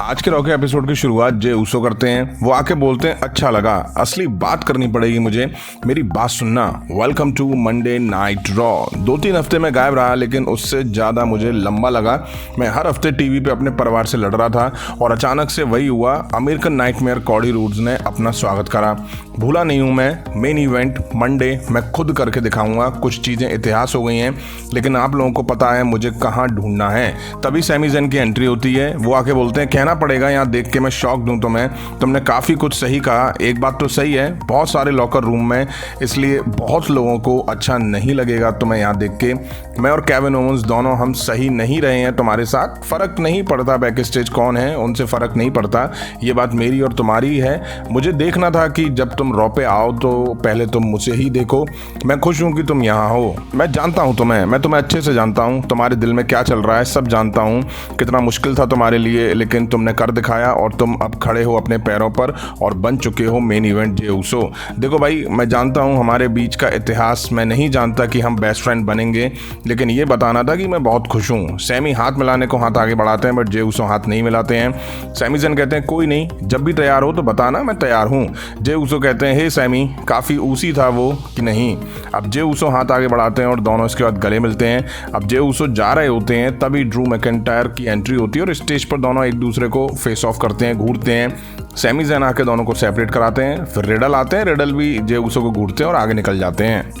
आज के Rocky episode की शुरुआत जे उसो करते हैं। वो आके बोलते हैं अच्छा लगा, असली बात करनी पड़ेगी मुझे, मेरी बात सुनना। Welcome to Monday night Raw. 2-3 हफ्ते में गायब रहा, लेकिन उससे ज़्यादा मुझे लंबा लगा। मैं हर हफ्ते टीवी पे अपने परिवार से लड़ रहा था और अचानक से वही हुआ। अमेरिकन नाइटमेयर कॉडी रूड्स ने अपना स्वागत करा। भूला नहीं हूँ मैं। मेन इवेंट मंडे मैं खुद करके दिखाऊंगा। कुछ चीज़ें इतिहास हो गई हैं, लेकिन आप लोगों को पता है मुझे कहाँ ढूंढना है। तभी सैमी ज़ेन की एंट्री होती है। वो आके बोलते हैं कहना पड़ेगा यहाँ देख के मैं शॉक दूं तुमने काफ़ी कुछ सही कहा। एक बात तो सही है, बहुत सारे लॉकर रूम में, इसलिए बहुत लोगों को अच्छा नहीं लगेगा तुम्हें यहाँ देख के। मैं और केविन ओवेंस दोनों हम सही नहीं रहे हैं तुम्हारे साथ। फ़र्क नहीं पड़ता बैक स्टेज कौन है, उनसे फ़र्क नहीं पड़ता। ये बात मेरी और तुम्हारी है। मुझे देखना था कि जब तुम रॉ पे आओ तो पहले तुम मुझे ही देखो। मैं खुश हूँ कि तुम यहाँ हो। मैं जानता हूँ तुम्हें, मैं तुम्हें अच्छे से जानता हूँ। तुम्हारे दिल में क्या चल रहा है सब जानता हूँ। कितना मुश्किल था तुम्हारे लिए, लेकिन तुमने कर दिखाया और तुम अब खड़े हो अपने पैरों पर और बन चुके हो मेन इवेंट जे उसो। देखो भाई, मैं जानता हूँ हमारे बीच का इतिहास। मैं नहीं जानता कि हम बेस्ट फ्रेंड बनेंगे, लेकिन ये बताना था कि मैं बहुत खुश हूँ। सैमी हाथ मिलाने को हाथ आगे बढ़ाते हैं, बट जे उसो हाथ नहीं मिलाते हैं। सैमी ज़ेन कहते हैं कोई नहीं, जब भी तैयार हो तो बताना, मैं तैयार हूँ। जे उसो कहते हैं हे सैमी, काफ़ी ऊसी था वो कि नहीं। अब जे उसो हाथ आगे बढ़ाते हैं और दोनों इसके बाद गले मिलते हैं। अब जे उसो जा रहे होते हैं, तभी ड्रू मैकिंटायर की एंट्री होती है और स्टेज पर दोनों एक दूसरे को फेस ऑफ करते हैं, घूरते हैं। सैमी ज़ेन आके दोनों को सेपरेट कराते हैं। फिर रिडल आते हैं, रिडल भी जे उसो को घूरते हैं और आगे निकल जाते हैं।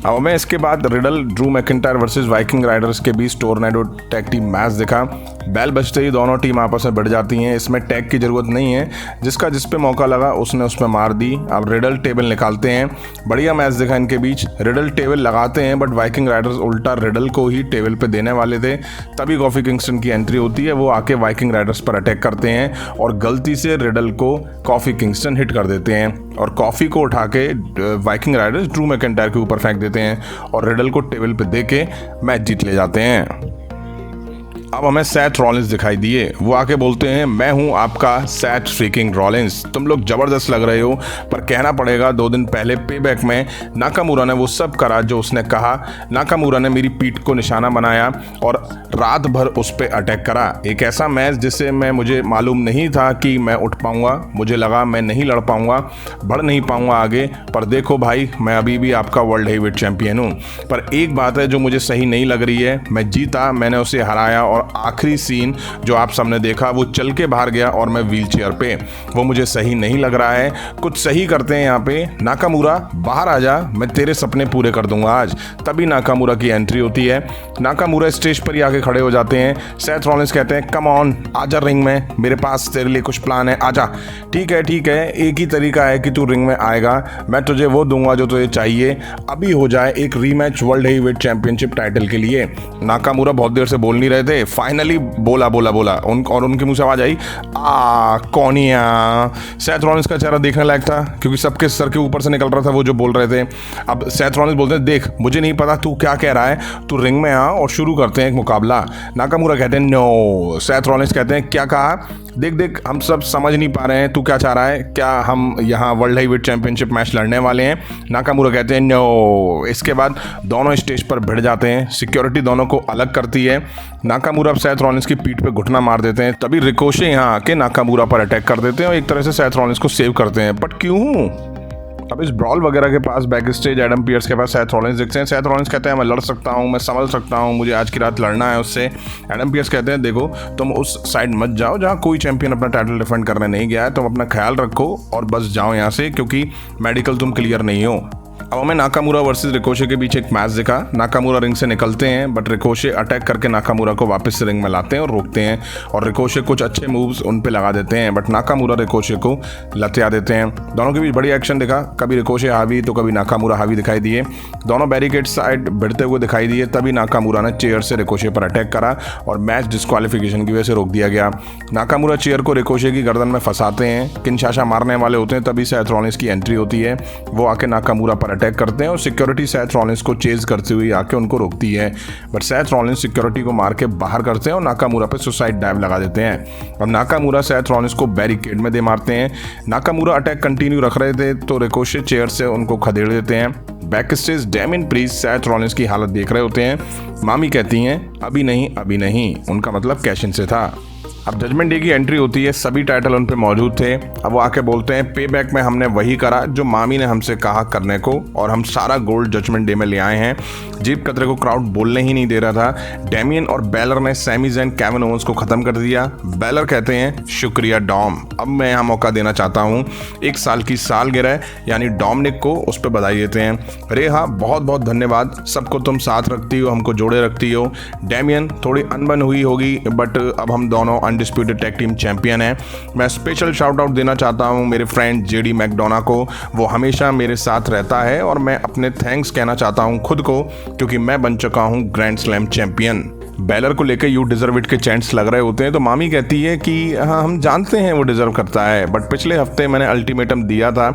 अब मैं इसके बाद riddle Drew McIntyre versus Viking Riders के बीच टोर्नेडो टैग टीम मैच दिखा। बैल बजते ही दोनों टीम आपस में बढ़ जाती हैं। इसमें टैग की जरूरत नहीं है, जिसका जिस पे मौका लगा उसने उस पे मार दी। अब रिडल टेबल निकालते हैं। बढ़िया मैच दिखा इनके बीच। रिडल टेबल लगाते हैं, बट वाइकिंग राइडर्स उल्टा रिडल को ही टेबल पे देने वाले थे। तभी कॉफी किंगस्टन की एंट्री होती है। वो आके वाइकिंग राइडर्स पर अटैक करते हैं और गलती से रिडल को कॉफी किंगस्टन हिट कर देते हैं और कॉफी को उठा के वाइकिंग राइडर्स ड्रू मैकिंटायर के ऊपर फेंक देते हैं और रिडल को टेबल पे दे के मैच जीत ले जाते हैं। अब हमें सैथ रॉलिंस दिखाई दिए। वो आके बोलते हैं मैं हूं आपका सैथ फ्रीकिंग रॉलिंस। तुम लोग जबरदस्त लग रहे हो, पर कहना पड़ेगा 2 दिन पहले पेबैक में नाकामुरा ने वो सब करा जो उसने कहा। नाकामुरा ने मेरी पीठ को निशाना बनाया और रात भर उस पर अटैक करा। एक ऐसा मैच जिससे मुझे मालूम नहीं था कि मैं उठ पाऊंगा। मुझे लगा मैं नहीं लड़ पाऊंगा, बढ़ नहीं पाऊंगा आगे। पर देखो भाई, मैं अभी भी आपका वर्ल्ड हेवीवेट चैंपियन हूँ। पर एक बात है जो मुझे सही नहीं लग रही है। मैं जीता, मैंने उसे हराया और आखिरी सीन जो आप सबने देखा, वो चल के बाहर गया और मैं व्हील चेयर पे। वो मुझे सही नहीं लग रहा है। कुछ सही करते हैं यहाँ पे। नाकामुरा बाहर आ जा, मैं तेरे सपने पूरे कर दूंगा आज। तभी नाकामुरा की एंट्री होती है। नाकामुरा स्टेज पर ही आके खड़े हो जाते हैं। सैथ रॉलिंस कहते हैं कम ऑन, आजा रिंग में, मेरे पास तेरे लिए कुछ प्लान है, आजा। ठीक है, एक ही तरीका है कि तू रिंग में आएगा। मैं तुझे वो दूंगा जो तुझे चाहिए। अभी हो जाए एक rematch world heavyweight championship title के लिए। नाकामुरा बहुत देर से बोल नहीं रहे थे। फाइनली बोला और उनके मुंह से आवाज आई कौनिया। सैथ रॉलिंस का चेहरा देखने लायक था, क्योंकि सबके सर के ऊपर से निकल रहा था वो जो बोल रहे थे। अब सैथ रॉलिंस बोलते हैं देख, मुझे नहीं पता तू क्या कह रहा है, तू रिंग में आ और शुरू करते हैं एक मुकाबला। नाकामुरा कहते हैं नो। सैथ रॉलिंस कहते हैं क्या कहा? देख हम सब समझ नहीं पा रहे हैं, तू क्या चाह रहा है? क्या हम यहाँ वर्ल्ड हेवीवेट चैंपियनशिप मैच लड़ने वाले हैं? नाकामुरा कहते हैं नो। इसके बाद दोनों स्टेज पर भिड़ जाते हैं। सिक्योरिटी दोनों को अलग करती है। नाकामुरा सैथ रॉलिंस की पीठ पे घुटना मार देते हैं। तभी रिकोशे यहाँ आके नाकामुरा पर अटैक कर देते हैं और एक तरह से सैथ रॉलिंस को सेव करते हैं। बट क्यों? अब इस ब्रॉल वगैरह के पास बैक स्टेज एडम पियर्स के पास सैथ रॉलिंस दिखते हैं। सैथ रॉलिंस कहते हैं मैं लड़ सकता हूँ, मैं संभल सकता हूँ, मुझे आज की रात लड़ना है उससे। एडम पियर्स कहते हैं देखो, तुम उस साइड मत जाओ जहाँ कोई चैंपियन अपना टाइटल डिफेंड करने नहीं गया है। तुम अपना ख्याल रखो और बस जाओ यहाँ से, क्योंकि मेडिकल तुम क्लियर नहीं हो। अब हमें नाकामुरा वर्सेस रिकोशे के बीच एक मैच दिखा। नाकामुरा रिंग से निकलते हैं, बट रिकोशे अटैक करके नाकामुरा को वापस से रिंग में लाते हैं और रोकते हैं और रिकोशे कुछ अच्छे मूव्स उन पे लगा देते हैं, बट नाकामुरा रिकोशे को लतिया देते हैं। दोनों के बीच बड़ी एक्शन दिखा। कभी रिकोशे हावी तो कभी नाकामुरा हावी दिखाई दिए। दोनों बैरिकेड साइड भिड़ते हुए दिखाई दिए। तभी नाकामुरा ने चेयर से रिकोशे पर अटैक करा और मैच डिस्क्वालिफिकेशन की वजह से रोक दिया गया। नाकामुरा चेयर को रिकोशे की गर्दन में फंसाते हैं। किनशासा मारने वाले होते हैं। तभी सैथ रॉलिंस की एंट्री होती है। वो आके नाकामुरा पर अटैक करते हैं और सिक्योरिटी सैथ रॉलिंस को चेज करते हुए आके उनको रोकती है, बट सैथ रॉलिंस सिक्योरिटी को मार के बाहर करते हैं और नाकामुरा पे सुसाइड डाइव लगा देते हैं। अब नाकामुरा सैथ रॉलिंस को बैरिकेड में दे मारते हैं। नाकामुरा अटैक कंटिन्यू रख रहे थे तो रिकोशे चेयर से उनको खदेड़ देते हैं। Back stage डेमिन priest Seth Rollins की हालत देख रहे होते हैं। मामी कहती हैं अभी नहीं, उनका मतलब कैशिन से था। अब जजमेंट डे की एंट्री होती है, सभी टाइटल उन पे मौजूद थे। अब वो आके बोलते हैं पे बैक में हमने वही करा जो मामी ने हमसे कहा करने को, और हम सारा गोल्ड जजमेंट डे में ले आए हैं। जीप कतरे को क्राउड बोलने ही नहीं दे रहा था। डेमियन और बैलर ने सैमी ज़ैन केविन ओवेंस को खत्म कर दिया। बैलर कहते हैं शुक्रिया डॉम, अब मैं यहाँ मौका देना चाहता हूँ। 1 साल की सालगिरह यानी डोमिनिक को उस पर बधाई देते हैं। रेहा बहुत बहुत धन्यवाद, सबको तुम साथ रखती हो, हमको जोड़े रखती हो। डेमियन थोड़ी अनबन हुई होगी बट अब हम दोनों अनडिस्प्यूटेड टैग टीम चैंपियन हैं। मैं स्पेशल शाउट आउट देना चाहता हूँ मेरे फ्रेंड जेडी मैकडोना को, वो हमेशा मेरे साथ रहता है, और मैं अपने थैंक्स कहना चाहता हूँ खुद को क्योंकि मैं बन चुका हूँ ग्रैंड स्लैम चैंपियन। बैलर को लेकर यू डिजर्व इट के चैंट्स लग रहे होते हैं तो मामी कहती है कि हाँ हम जानते हैं वो डिजर्व करता है, बट पिछले हफ्ते मैंने अल्टीमेटम दिया था,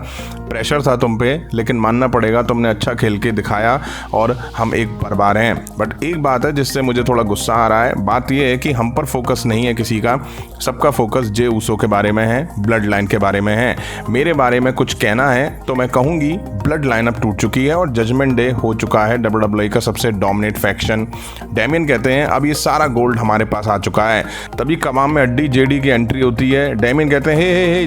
प्रेशर था तुम पे, लेकिन मानना पड़ेगा तुमने अच्छा खेल के दिखाया और हम एक बार हैं। बट एक बात है जिससे मुझे थोड़ा गुस्सा आ रहा है, बात यह है कि हम पर फोकस नहीं है किसी का, सबका फोकस जे ऊसो के बारे में है, ब्लड लाइन के बारे में है। मेरे बारे में कुछ कहना है तो मैं कहूँगी ब्लड लाइन अब टूट चुकी है और जजमेंट डे हो चुका है WWE का सबसे डोमिनेट फैक्शन। डेमियन कहते हैं अब ये सारा गोल्ड हमारे पास आ चुका है। तभी कमाम में अड्डी जेडी की एंट्री होती है। डेमियन कहते हैं हे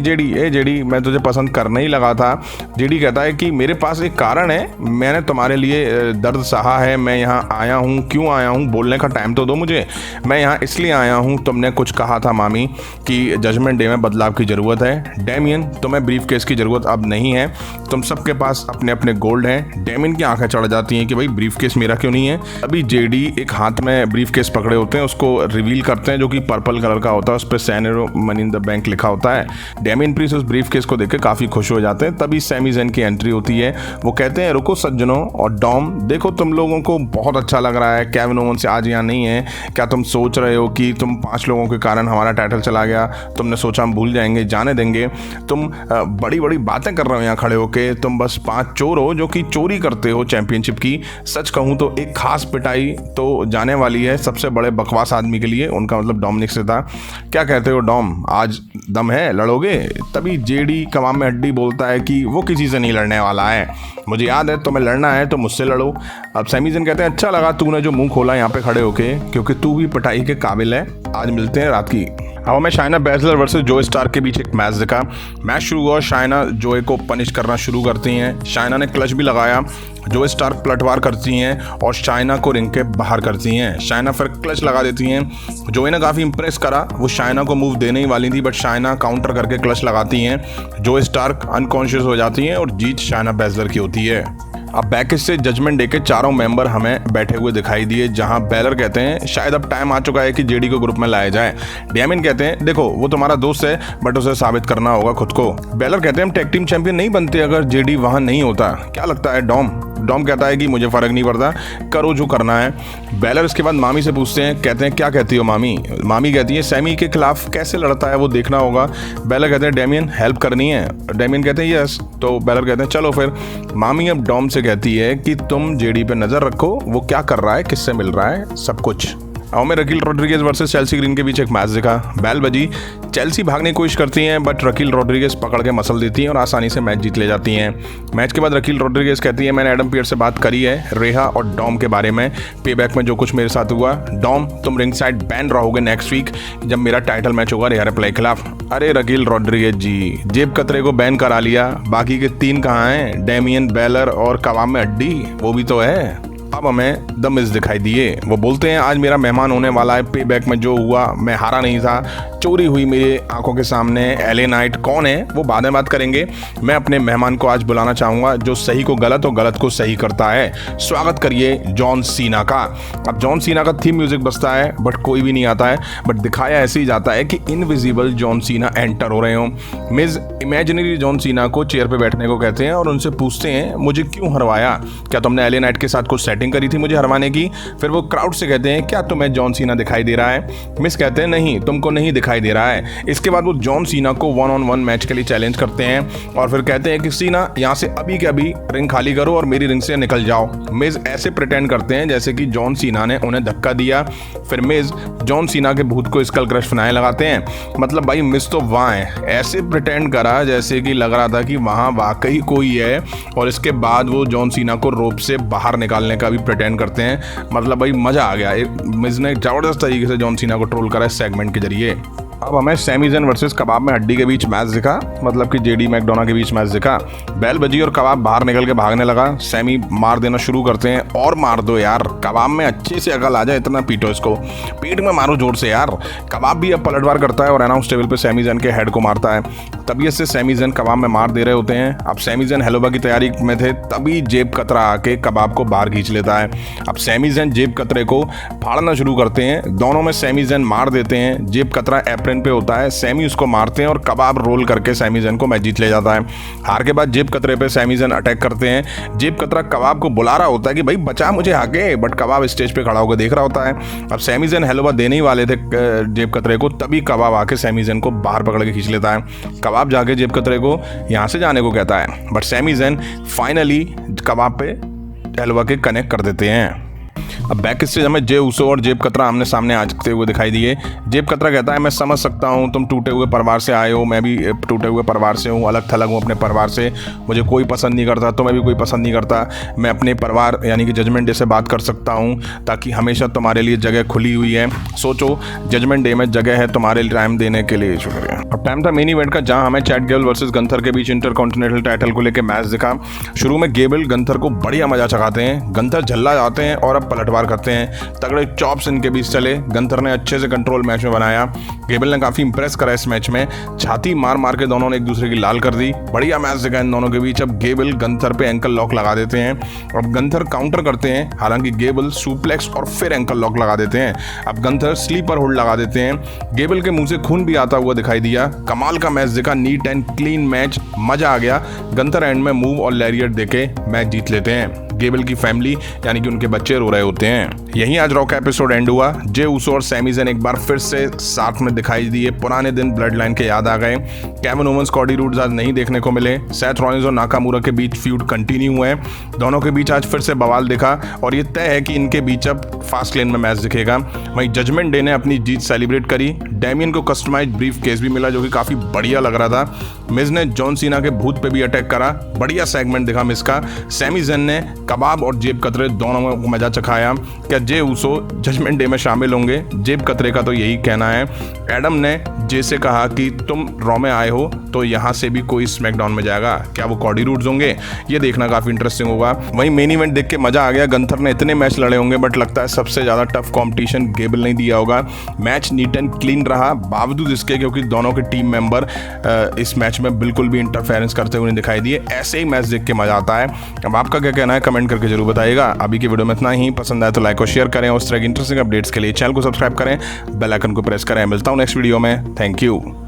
जेडी मैं तुझे पसंद करने ही लगा था। जेडी कहता है कि मेरे पास एक कारण है, मैंने तुम्हारे लिए दर्द सहा है, मैं यहाँ आया हूँ। क्यों आया हूँ बोलने का टाइम तो दो मुझे। मैं यहाँ इसलिए आया हूँ, तुमने कुछ कहा था मामी कि जजमेंट डे में बदलाव की ज़रूरत है। डेमियन तुम्हें ब्रीफ केस की ज़रूरत अब नहीं है, तुम सबके पास अपने अपने गोल्ड हैं। डेमियन की आंखें चढ़ जाती हैं कि भाई ब्रीफ केस मेरा क्यों नहीं है। अभी जेडी एक हाथ में ब्रीफ केस पकड़े होते हैं, उसको रिवील करते हैं जो कि पर्पल कलर का होता है, उस पर सैनेरो मनी इन द बैंक लिखा होता है। डेमियन प्रीस्ट उस ब्रीफ केस को देख के काफ़ी खुश हो जाते हैं। तभी सैमी ज़ैन की एंट्री होती है। वो कहते हैं रुको सज्जनों और डॉम, देखो तुम लोगों को बहुत अच्छा लग रहा है, केविन ओवेंस आज यहाँ नहीं है, क्या तुम सोच रहे हो कि तुम 5 लोगों के कारण हमारा टाइटल चला गया, तुमने सोचा हम भूल जाएंगे, जाने देंगे। तुम बड़ी बड़ी बातें कर रहे हो यहाँ खड़े होके, तुम बस 5 चोर हो जो कि चोरी करते हो चैंपियनशिप की। सच कहूँ तो एक खास पिटाई तो जाने वाली है सबसे बड़े बकवास आदमी के लिए, उनका मतलब डोमिनिक से था। क्या कहते हो डॉम, आज दम है, लड़ोगे? तभी जेडी कमाम में हड्डी बोलता है कि वो किसी से नहीं लड़ने वाला है, मुझे याद है तुम्हें लड़ना है तो मुझसे लड़ो। अब सैमी ज़ैन कहते हैं अच्छा लगा तूने जो मुंह खोला यहाँ पे खड़े होके, क्योंकि तू भी पिटाई के काबिल है। आज मिलते हैं रात की। अब हमें शाइना बैचलर वर्सेस जो स्टार के बीच एक मैच दिखा। मैच शुरू हुआ, शाइना जोए को पनिश करना शुरू करती हैं। शाइना ने क्लच भी लगाया, जो स्टार पलटवार करती हैं और शाइना को रिंग के बाहर करती हैं। शाइना फिर क्लच लगा देती हैं। जोए ने काफ़ी इंप्रेस करा, वो शाइना को मूव देने ही वाली थी बट शाइना काउंटर करके क्लच लगाती हैं। जो स्टार अनकॉन्शियस हो जाती हैं और जीत शाइना बैचलर की होती है। अब बैकेज से जजमेंट डे के चारों मेंबर हमें बैठे हुए दिखाई दिए, जहां बैलर कहते हैं शायद अब टाइम आ चुका है कि जेडी को ग्रुप में लाया जाए। डेमियन कहते हैं देखो वो तुम्हारा दोस्त है बट उसे साबित करना होगा खुद को। बैलर कहते हैं हम टैग टीम चैंपियन नहीं बनते अगर जेडी वहां नहीं होता, क्या लगता है डॉम? डॉम कहता है कि मुझे फ़र्क नहीं पड़ता, करो जो करना है। बैलर इसके बाद मामी से पूछते हैं, कहते हैं क्या कहती हो मामी? मामी कहती है सैमी के खिलाफ कैसे लड़ता है वो देखना होगा। बैलर कहते हैं डेमियन हेल्प करनी है। डेमियन कहते हैं यस, तो बैलर कहते हैं चलो फिर। मामी अब डॉम से कहती है कि तुम जेडी पे नज़र रखो, वो क्या कर रहा है, किससे मिल रहा है, सब कुछ। और में रकील रॉड्रिगेज वर्सेस चेल्सी ग्रीन के बीच एक मैच दिखा। बैल बजी, चेल्सी भागने की कोशिश करती हैं बट रकील रॉड्रिगेज पकड़ के मसल देती हैं और आसानी से मैच जीत ले जाती हैं। मैच के बाद रकील रॉड्रिगेज कहती है मैंने एडम पियर्स से बात करी है रेहा और डॉम के बारे में, पे बैक में जो कुछ मेरे साथ हुआ। डॉम तुम रिंग साइड बैन रहोगे नेक्स्ट वीक जब मेरा टाइटल मैच होगा रेहा रिप्लाई के खिलाफ। अरे रकील रॉड्रिगेज जी, जेब कतरे को बैन करा लिया, बाकी के 3 कहाँ हैं? डेमियन, बैलर और कवाम में हड्डी, वो भी तो है। अब हमें द मिज दिखाई दिए। वो बोलते हैं आज मेरा मेहमान होने वाला है, पे बैक में जो हुआ मैं हारा नहीं था, चोरी हुई मेरे आंखों के सामने। एले नाइट कौन है वो बाद में बात करेंगे। मैं अपने मेहमान को आज बुलाना चाहूँगा जो सही को गलत और गलत को सही करता है। स्वागत करिए जॉन सीना का। अब जॉन सीना का थीम म्यूजिक बजता है बट कोई भी नहीं आता है, बट दिखाया ऐसे ही जाता है कि इनविजिबल जॉन सीना एंटर हो रहे हो। मिज इमेजिनरी जॉन सीना को चेयर पे बैठने को कहते हैं और उनसे पूछते हैं मुझे क्यों हरवाया, क्या तुमने एले नाइट के साथ कुछ सेटिंग करी थी मुझे हरवाने की? फिर वो क्राउड से कहते हैं क्या तुम्हें जॉन सीना दिखाई दे रहा है? मिस कहते हैं नहीं, तुमको नहीं दिखाई दे रहा है। इसके बाद वो जॉन सीना को 1-on-1 मैच के लिए चैलेंज करते हैं और फिर कहते हैं कि सीना यहाँ से अभी के अभी रिंग खाली करो और मेरी रिंग से निकल जाओ। मिज ऐसे प्रिटेंड करते हैं जैसे कि जॉन सीना ने उन्हें धक्का दिया। फिर मिज जॉन सीना के भूत को स्कल क्रश फनाए लगाते हैं, मतलब भाई मिज तो वहाँ है, ऐसे प्रिटेंड करा जैसे कि लग रहा था कि वहाँ वाकई कोई है। और इसके बाद वो जॉन सीना को रोप से बाहर निकालने का भी प्रिटेंड करते हैं, मतलब भाई मजा आ गया। मिज ने जबरदस्त तरीके से जॉन सीना को ट्रोल करा इस सेगमेंट के जरिए। अब हमें सैमी ज़ैन वर्सेस कबाब में हड्डी के बीच मैच दिखा, मतलब कि जेडी मैकडोना के बीच मैच दिखा। बैल बजी और कबाब बाहर निकल के भागने लगा। सैमी मार देना शुरू करते हैं, और मार दो यार, कबाब में अच्छे से अकल आ जाए, इतना पीटो इसको, पीठ में मारो जोर से यार। कबाब भी अब पलटवार करता है और अनाउंस टेबल पे सैमी ज़ैन के हेड को मारता है। तबीयत से सैमी ज़ैन कबाब में मार दे रहे होते हैं। अब सैमी ज़ैन हेलोबा की तैयारी में थे, तभी जेब कतरा आके कबाब को बाहर खींच लेता है। अब सैमी ज़ैन जेब कतरे को फाड़ना शुरू करते हैं, दोनों में सैमी ज़ैन मार देते हैं। जेब कतरा एप्रन पे होता है, सैमी उसको मारते हैं और कबाब रोल करके सैमी ज़ैन को मैच जीत ले जाता है। हार के बाद जेब कतरे पे सैमी ज़ैन अटैक करते हैं। जेब कतरा कबाब को बुला रहा होता है कि भाई बचा मुझे आगे, बट कबाब स्टेज पे खड़ा होकर देख रहा होता है। अब सैमी ज़ैन हेलोबा देने ही वाले थे जेब कतरे को, तभी कबाब आके सैमी ज़ैन को बाहर पकड़ के खींच लेता है। कबाब जाके जेब कतरे को यहाँ से जाने को कहता है, बट सैमी ज़ैन फाइनली कबाब पे हेलोबा के कनेक्ट कर देते हैं। अब बैक स्टेज हमें जे उसो और जेब कतरा आमने सामने आते हुए दिखाई दिए। जेब कतरा कहता है मैं समझ सकता हूँ, तुम टूटे हुए परिवार से आए हो, मैं भी टूटे हुए परिवार से हूँ, अलग थलग हूँ अपने परिवार से, मुझे कोई पसंद नहीं करता, तुम्हें भी कोई पसंद नहीं करता। मैं अपने परिवार यानी कि जजमेंट डे से बात कर सकता हूँ, ताकि हमेशा तुम्हारे लिए जगह खुली हुई है। सोचो जजमेंट डे में जगह है तुम्हारे लिए टाइम देने के लिए। शुक्रिया। अब टाइम था मेन इवेंट का, जहाँ हमें चैट गेबल वर्सेस गंथर के बीच इंटरकॉन्टिनेंटल टाइटल को लेकर मैच दिखा। शुरू में गेबल गंथर को बढ़िया मजा चखाते हैं, गंथर झल्ला जाते हैं और अब पलटवार करते हैं। तगड़े चॉप्स इनके बीच चले, गंथर ने अच्छे से कंट्रोल मैच में बनाया। गेबल ने काफी इंप्रेस करा इस मैच में, छाती मार मार के दोनों ने एक दूसरे की लाल कर दी। बढ़िया मैच दिखा इन दोनों के बीच। अब गेबल गंथर पे एंकल लॉक लगा देते हैं, अब गंथर काउंटर करते हैं, हालांकि गेबल सुप्लेक्स और फिर एंकल लॉक लगा देते हैं। अब गंथर स्लीपर होल्ड लगा देते हैं। गेबल के मुंह से खून भी आता हुआ दिखाई दिया। कमाल का मैच दिखा, नीट एंड क्लीन मैच, मजा आ गया। गंथर एंड में मूव और लैरियट देके मैच जीत लेते हैं। गेबल की फैमिली यानी कि उनके बच्चे रो रहे होते हैं। यहीं आज रॉ का एपिसोड एंड हुआ। जे उसो और सैमी ज़ैन एक बार फिर से साथ में दिखाई दिए, पुराने दिन ब्लड लाइन के याद आ गए। केविन ओवेंस कॉडी रूड्स आज नहीं देखने को मिले। सेथ रॉलिंस और नाकामुरा के बीच फ्यूड कंटिन्यू हुए, दोनों के बीच आज फिर से बवाल दिखा और ये तय है कि इनके बीच अब फास्ट लेन में मैच दिखेगा। वहीं जजमेंट डे ने अपनी जीत सेलिब्रेट करी। डैमियन को कस्टमाइज ब्रीफ केस भी मिला, जो कि काफी बढ़िया लग रहा था। मिज ने जॉन सीना के भूत पे भी अटैक करा, बढ़िया सेगमेंट दिखा मिज का। सैमी ज़ैन ने कबाब और जेब कतरे दोनों को मजा चखाया। क्या जे उसो जजमेंट डे में शामिल होंगे? जेब कतरे का तो यही कहना है। एडम ने जे से कहा कि तुम रॉ में आए हो तो यहाँ से भी कोई स्मैकडाउन में जाएगा, क्या वो कॉडी रूड्स होंगे? ये देखना काफी इंटरेस्टिंग होगा। वहीं मेन इवेंट देख के मजा आ गया। गंथर ने इतने मैच लड़े होंगे, बट लगता है सबसे ज्यादा टफ कंपटीशन गेबल नहीं दिया होगा। मैच नीट एंड क्लीन रहा, बावजूद इसके क्योंकि दोनों के टीम मेंबर इस मैच में बिल्कुल भी इंटरफेरेंस करते हुए नहीं दिखाई दिए। ऐसे ही मैच देख के मजा आता है। अब आपका क्या कहना है कमेंट करके जरूर बताइएगा। अभी की वीडियो में इतना ही, पसंद आए तो लाइक और शेयर करें, और इस तरह की इंटरेस्टिंग अपडेट्स के लिए चैनल को सब्सक्राइब करें, बेल आइकन को प्रेस करें। मिलता हूं नेक्स्ट वीडियो में। Thank you.